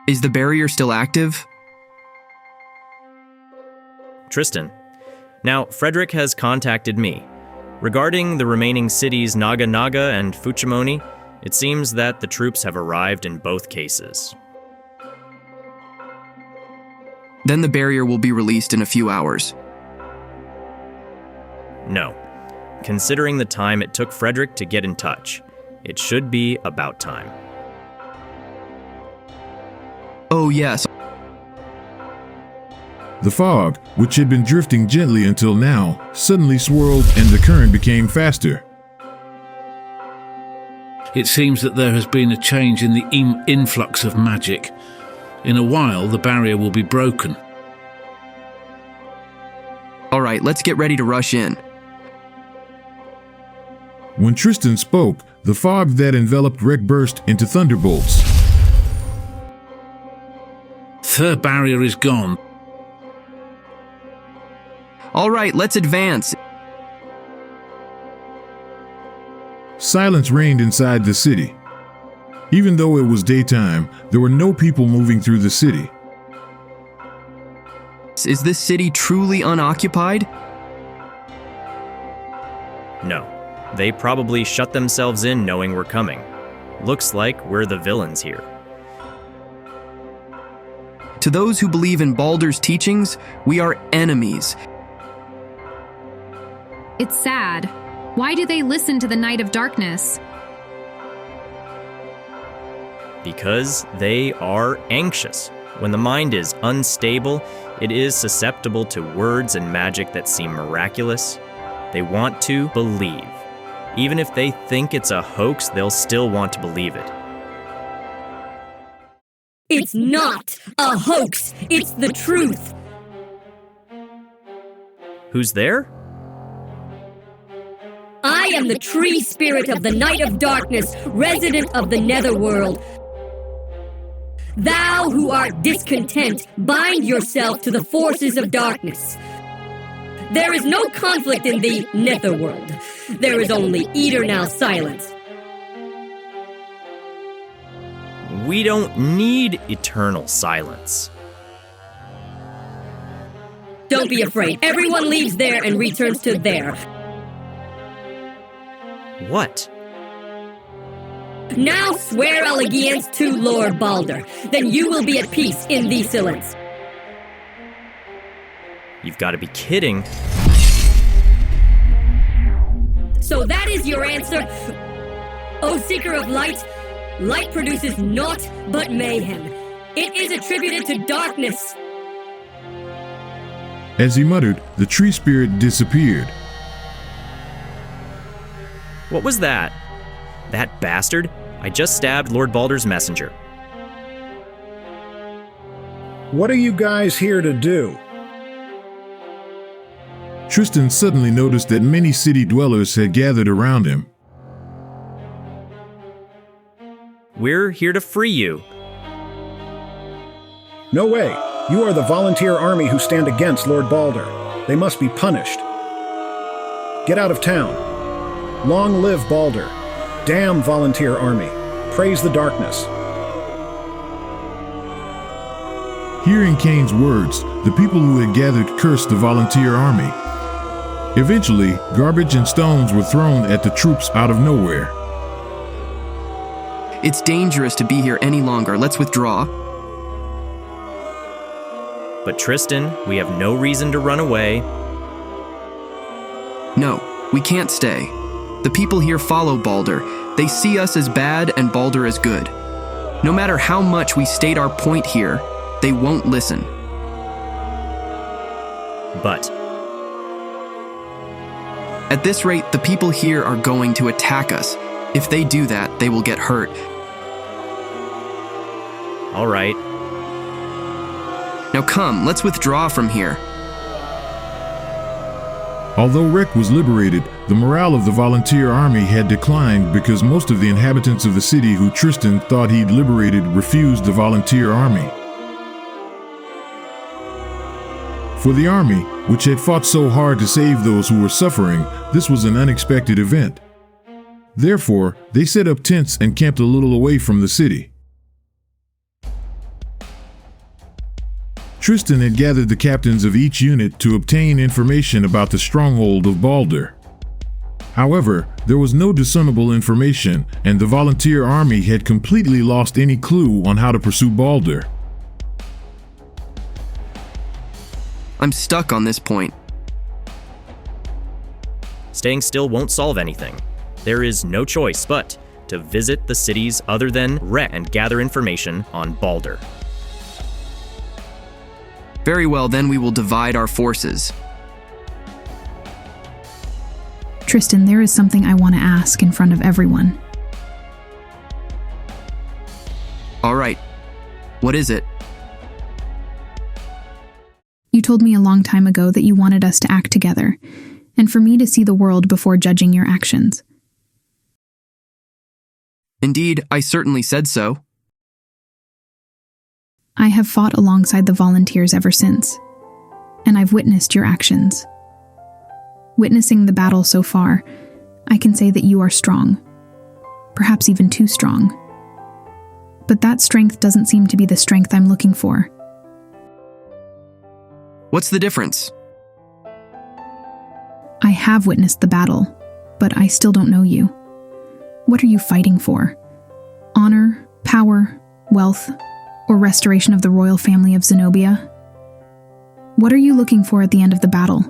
Is the barrier still active? Tristan. Now, Frederick has contacted me. Regarding the remaining cities Naga Naga and Fuchimoni, it seems that the troops have arrived in both cases. Then the barrier will be released in a few hours. No. Considering the time it took Frederick to get in touch, it should be about time. Oh yes. The fog, which had been drifting gently until now, suddenly swirled and the current became faster. It seems that there has been a change in the influx of magic. In a while, the barrier will be broken. All right, let's get ready to rush in. When Tristan spoke, the fog that enveloped Rek burst into thunderbolts. The barrier is gone. All right, let's advance. Silence reigned inside the city. Even though it was daytime, there were no people moving through the city. Is this city truly unoccupied? No. They probably shut themselves in knowing we're coming. Looks like we're the villains here. To those who believe in Baldur's teachings, we are enemies. It's sad. Why do they listen to the Night of Darkness? Because they are anxious. When the mind is unstable, it is susceptible to words and magic that seem miraculous. They want to believe. Even if they think it's a hoax, they'll still want to believe it. It's not a hoax. It's the truth. Who's there? I am the tree spirit of the Night of Darkness, resident of the Netherworld. Thou who art discontent, bind yourself to the forces of darkness. There is no conflict in the Netherworld. There is only eternal silence. We don't need eternal silence. Don't be afraid. Everyone leaves there and returns to there. What? Now swear allegiance to Lord Baldur. Then you will be at peace in the silence. You've got to be kidding. So that is your answer? O Seeker of Light, light produces naught but mayhem. It is attributed to darkness. As he muttered, the tree spirit disappeared. What was that? That bastard? I just stabbed Lord Baldur's messenger. What are you guys here to do? Tristan suddenly noticed that many city dwellers had gathered around him. We're here to free you. No way. You are the volunteer army who stand against Lord Baldur. They must be punished. Get out of town. Long live Baldur. Damn volunteer army. Praise the darkness. Hearing Kane's words, the people who had gathered cursed the volunteer army. Eventually, garbage and stones were thrown at the troops out of nowhere. It's dangerous to be here any longer. Let's withdraw. But Tristan, we have no reason to run away. No, we can't stay. The people here follow Baldur. They see us as bad and Baldur as good. No matter how much we state our point here, they won't listen. But at this rate, the people here are going to attack us. If they do that, they will get hurt. all right. Now come, let's withdraw from here. Although Rek was liberated, the morale of the volunteer army had declined because most of the inhabitants of the city who Tristan thought he'd liberated refused the volunteer army. For the army, which had fought so hard to save those who were suffering, this was an unexpected event. Therefore, they set up tents and camped a little away from the city. Tristan had gathered the captains of each unit to obtain information about the stronghold of Balder. However, there was no discernible information, and the volunteer army had completely lost any clue on how to pursue Balder. I'm stuck on this point. Staying still won't solve anything. There is no choice but to visit the cities other than Re and gather information on Balder. Very well, then we will divide our forces. Tristan, there is something I want to ask in front of everyone. All right. What is it? You told me a long time ago that you wanted us to act together, and for me to see the world before judging your actions. Indeed, I certainly said so. I have fought alongside the volunteers ever since, and I've witnessed your actions. Witnessing the battle so far, I can say that you are strong, perhaps even too strong. But that strength doesn't seem to be the strength I'm looking for. What's the difference? I have witnessed the battle, but I still don't know you. What are you fighting for? Honor, power, wealth, or restoration of the royal family of Zenobia? What are you looking for at the end of the battle?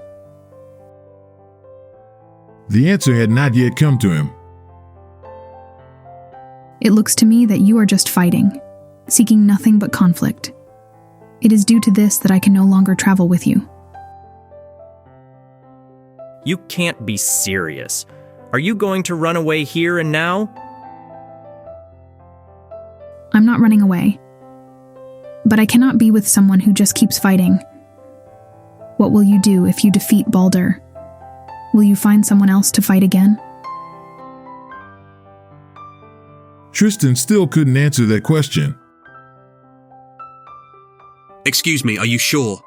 The answer had not yet come to him. It looks to me that you are just fighting, seeking nothing but conflict. It is due to this that I can no longer travel with you. You can't be serious. Are you going to run away here and now? I'm not running away. But I cannot be with someone who just keeps fighting. What will you do if you defeat Balder? Will you find someone else to fight again? Tristan still couldn't answer that question. Excuse me, are you sure?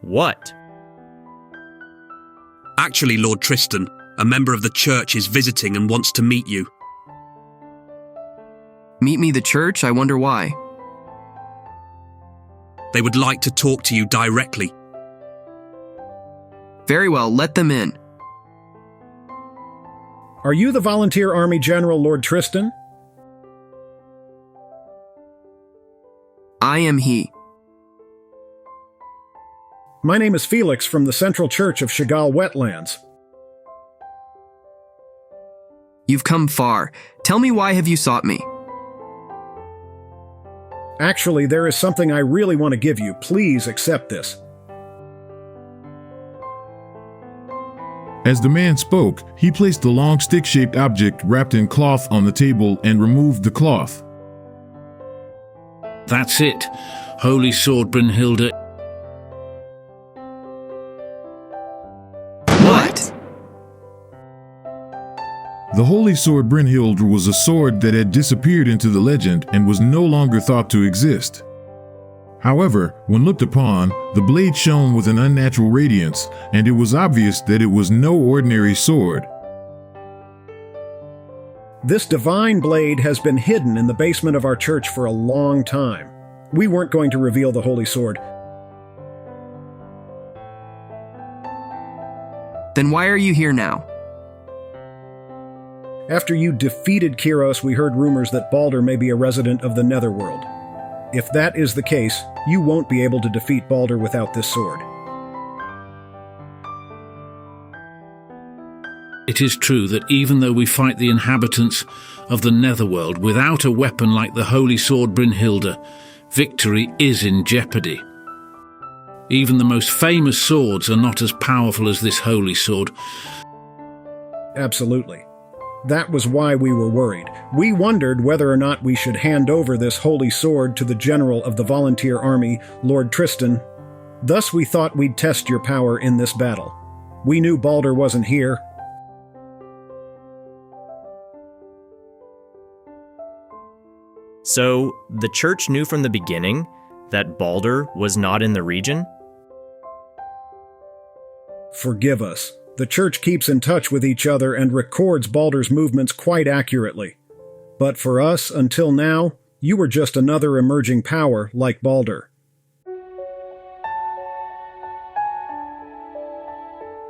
What? Actually, Lord Tristan, a member of the church is visiting and wants to meet you. Meet me the church? I wonder why. They would like to talk to you directly. Very well, let them in. Are you the volunteer army general, Lord Tristan? I am he. My name is Felix from the Central Church of Chagall Wetlands. You've come far. Tell me, why have you sought me? Actually, there is something I really want to give you. Please accept this. As the man spoke, he placed the long stick-shaped object wrapped in cloth on the table and removed the cloth. That's it. Holy Sword Brynhilde. What? The Holy Sword Brynhilde was a sword that had disappeared into the legend and was no longer thought to exist. However, when looked upon, the blade shone with an unnatural radiance, and it was obvious that it was no ordinary sword. This divine blade has been hidden in the basement of our church for a long time. We weren't going to reveal the Holy Sword. Then why are you here now? After you defeated Kyros, we heard rumors that Balder may be a resident of the Netherworld. If that is the case, you won't be able to defeat Balder without this sword. It is true that even though we fight the inhabitants of the Netherworld without a weapon like the Holy Sword Brynhilde, victory is in jeopardy. Even the most famous swords are not as powerful as this holy sword. Absolutely. That was why we were worried. We wondered whether or not we should hand over this holy sword to the general of the volunteer army, Lord Tristan. Thus we thought we'd test your power in this battle. We knew Balder wasn't here. So, the church knew from the beginning that Balder was not in the region? Forgive us. The church keeps in touch with each other and records Balder's movements quite accurately. But for us, until now, You were just another emerging power like Balder.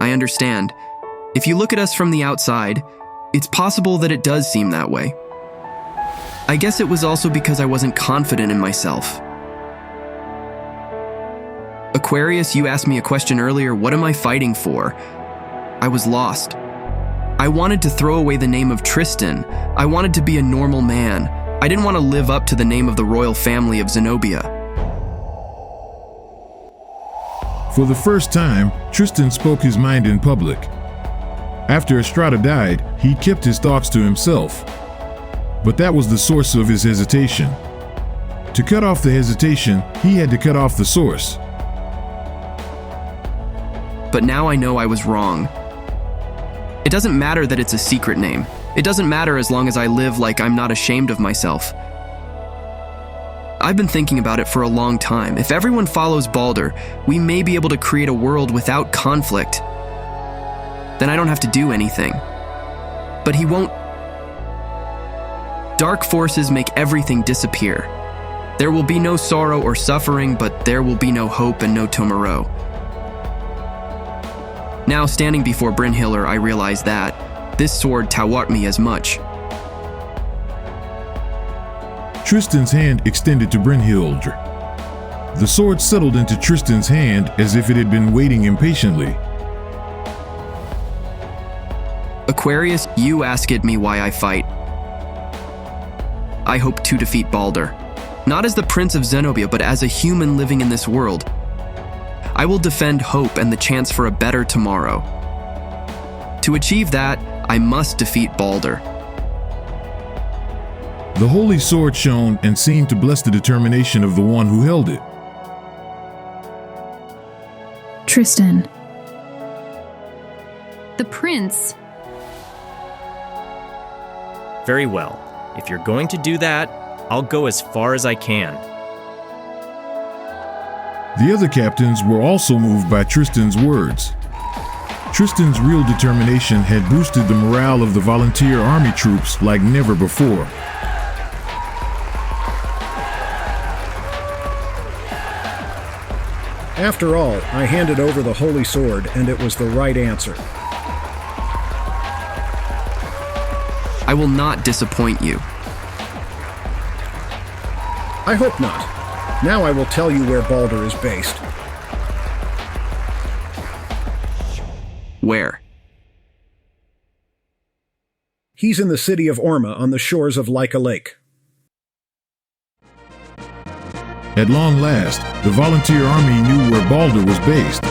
I understand. If you look at us from the outside, it's possible that it does seem that way. I guess it was also because I wasn't confident in myself. Aquarius, you asked me a question earlier, what am I fighting for? I was lost. I wanted to throw away the name of Tristan. I wanted to be a normal man. I didn't want to live up to the name of the royal family of Zenobia. For the first time, Tristan spoke his mind in public. After Estrada died, he kept his thoughts to himself. But that was the source of his hesitation. To cut off the hesitation, he had to cut off the source. But now I know I was wrong. It doesn't matter that it's a secret name. It doesn't matter as long as I live like I'm not ashamed of myself. I've been thinking about it for a long time. If everyone follows Balder, we may be able to create a world without conflict. Then I don't have to do anything. But he won't. Dark forces make everything disappear. There will be no sorrow or suffering, but there will be no hope and no tomorrow. Now, standing before Brynhildr, I realize that this sword taught me as much. Tristan's hand extended to Brynhildr. The sword settled into Tristan's hand as if it had been waiting impatiently. Aquarius, you asked me why I fight. I hope to defeat Balder. Not as the Prince of Zenobia, but as a human living in this world. I will defend hope and the chance for a better tomorrow. To achieve that, I must defeat Balder. The holy sword shone and seemed to bless the determination of the one who held it. Tristan. The prince. Very well. If you're going to do that, I'll go as far as I can. The other captains were also moved by Tristan's words. Tristan's real determination had boosted the morale of the volunteer army troops like never before. After all, I handed over the holy sword, and it was the right answer. I will not disappoint you. I hope not. Now I will tell you where Balder is based. Where? He's in the city of Orma on the shores of Lyca Lake. At long last, the volunteer army knew where Balder was based.